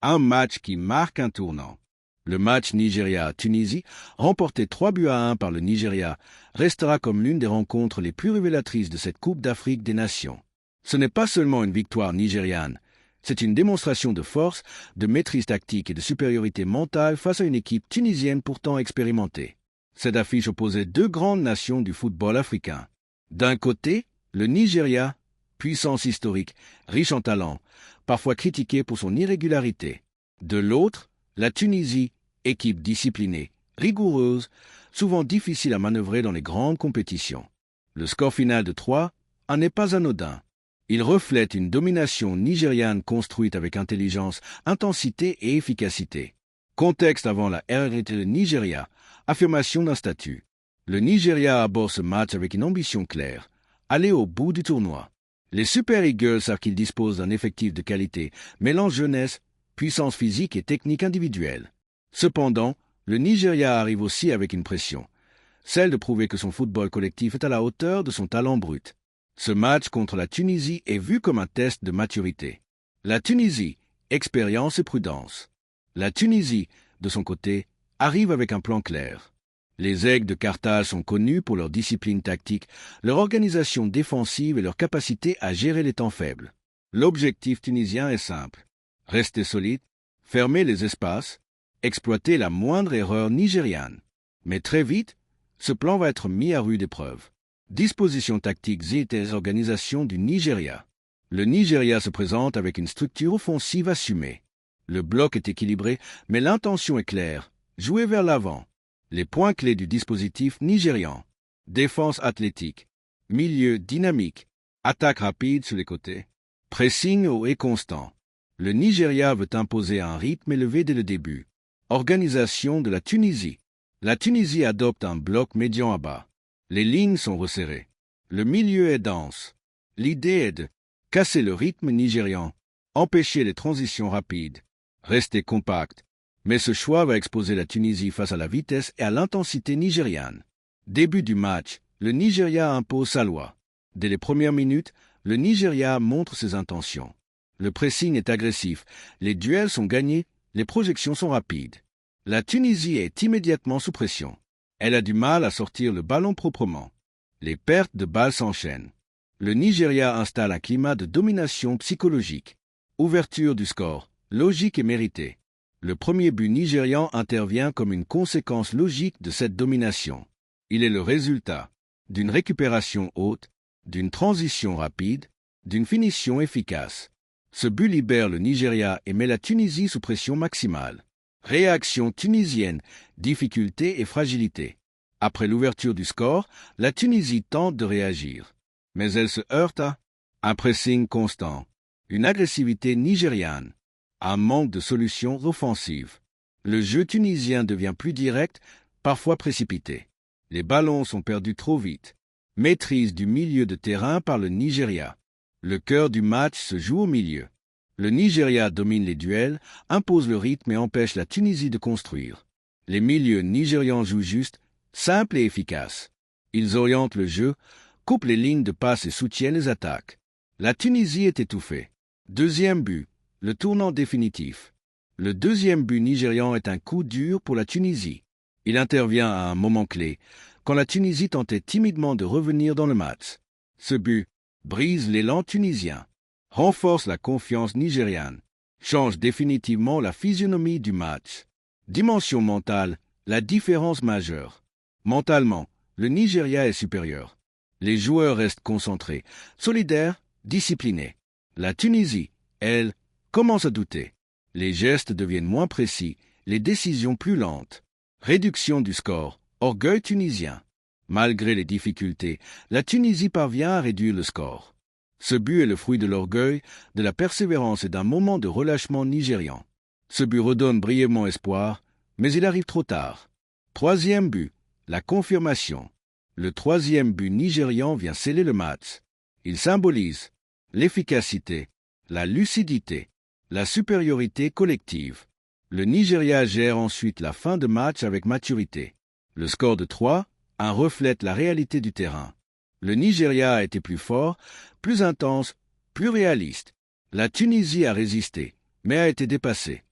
Un match qui marque un tournant. Le match Nigeria-Tunisie, remporté 3-1 par le Nigeria, restera comme l'une des rencontres les plus révélatrices de cette Coupe d'Afrique des Nations. Ce n'est pas seulement une victoire nigériane, c'est une démonstration de force, de maîtrise tactique et de supériorité mentale face à une équipe tunisienne pourtant expérimentée. Cette affiche opposait deux grandes nations du football africain. D'un côté, le Nigeria, puissance historique, riche en talent, parfois critiquée pour son irrégularité. De l'autre, la Tunisie, équipe disciplinée, rigoureuse, souvent difficile à manœuvrer dans les grandes compétitions. Le score final de 3 n'est pas anodin. Il reflète une domination nigériane construite avec intelligence, intensité et efficacité. Contexte avant la RRT de Nigeria, affirmation d'un statut. Le Nigeria aborde ce match avec une ambition claire, aller au bout du tournoi. Les Super Eagles savent qu'ils disposent d'un effectif de qualité, mêlant jeunesse, puissance physique et technique individuelle. Cependant, le Nigeria arrive aussi avec une pression, celle de prouver que son football collectif est à la hauteur de son talent brut. Ce match contre la Tunisie est vu comme un test de maturité. La Tunisie, expérience et prudence. La Tunisie, de son côté, arrive avec un plan clair. Les Aigles de Carthage sont connus pour leur discipline tactique, leur organisation défensive et leur capacité à gérer les temps faibles. L'objectif tunisien est simple. Rester solide, fermer les espaces, exploiter la moindre erreur nigériane. Mais très vite, ce plan va être mis à rude épreuve. Dispositions tactiques et organisation du Nigeria. Le Nigeria se présente avec une structure offensive assumée. Le bloc est équilibré, mais l'intention est claire. Jouer vers l'avant. Les points clés du dispositif nigérian. Défense athlétique. Milieu dynamique. Attaque rapide sur les côtés. Pressing haut et constant. Le Nigeria veut imposer un rythme élevé dès le début. Organisation de la Tunisie. La Tunisie adopte un bloc médian à bas. Les lignes sont resserrées. Le milieu est dense. L'idée est de casser le rythme nigérian, empêcher les transitions rapides, rester compact. Mais ce choix va exposer la Tunisie face à la vitesse et à l'intensité nigériane. Début du match, le Nigeria impose sa loi. Dès les premières minutes, le Nigeria montre ses intentions. Le pressing est agressif, les duels sont gagnés, les projections sont rapides. La Tunisie est immédiatement sous pression. Elle a du mal à sortir le ballon proprement. Les pertes de balles s'enchaînent. Le Nigeria installe un climat de domination psychologique. Ouverture du score, logique et méritée. Le premier but nigérian intervient comme une conséquence logique de cette domination. Il est le résultat d'une récupération haute, d'une transition rapide, d'une finition efficace. Ce but libère le Nigeria et met la Tunisie sous pression maximale. Réaction tunisienne, difficulté et fragilité. Après l'ouverture du score, la Tunisie tente de réagir. Mais elle se heurte à un pressing constant, une agressivité nigériane, un manque de solutions offensives. Le jeu tunisien devient plus direct, parfois précipité. Les ballons sont perdus trop vite. Maîtrise du milieu de terrain par le Nigeria. Le cœur du match se joue au milieu. Le Nigeria domine les duels, impose le rythme et empêche la Tunisie de construire. Les milieux nigérians jouent juste, simples et efficaces. Ils orientent le jeu, coupent les lignes de passe et soutiennent les attaques. La Tunisie est étouffée. Deuxième but, le tournant définitif. Le deuxième but nigérian est un coup dur pour la Tunisie. Il intervient à un moment clé, quand la Tunisie tentait timidement de revenir dans le match. Ce but brise l'élan tunisien, renforce la confiance nigériane, change définitivement la physionomie du match. Dimension mentale, la différence majeure. Mentalement, le Nigeria est supérieur. Les joueurs restent concentrés, solidaires, disciplinés. La Tunisie, elle, commence à douter. Les gestes deviennent moins précis, les décisions plus lentes. Réduction du score, orgueil tunisien. Malgré les difficultés, la Tunisie parvient à réduire le score. Ce but est le fruit de l'orgueil, de la persévérance et d'un moment de relâchement nigérian. Ce but redonne brièvement espoir, mais il arrive trop tard. Troisième but, la confirmation. Le troisième but nigérian vient sceller le match. Il symbolise l'efficacité, la lucidité, la supériorité collective. Le Nigeria gère ensuite la fin de match avec maturité. Le score de 3 reflète la réalité du terrain. Le Nigeria a été plus fort, plus intense, plus réaliste. La Tunisie a résisté, mais a été dépassée.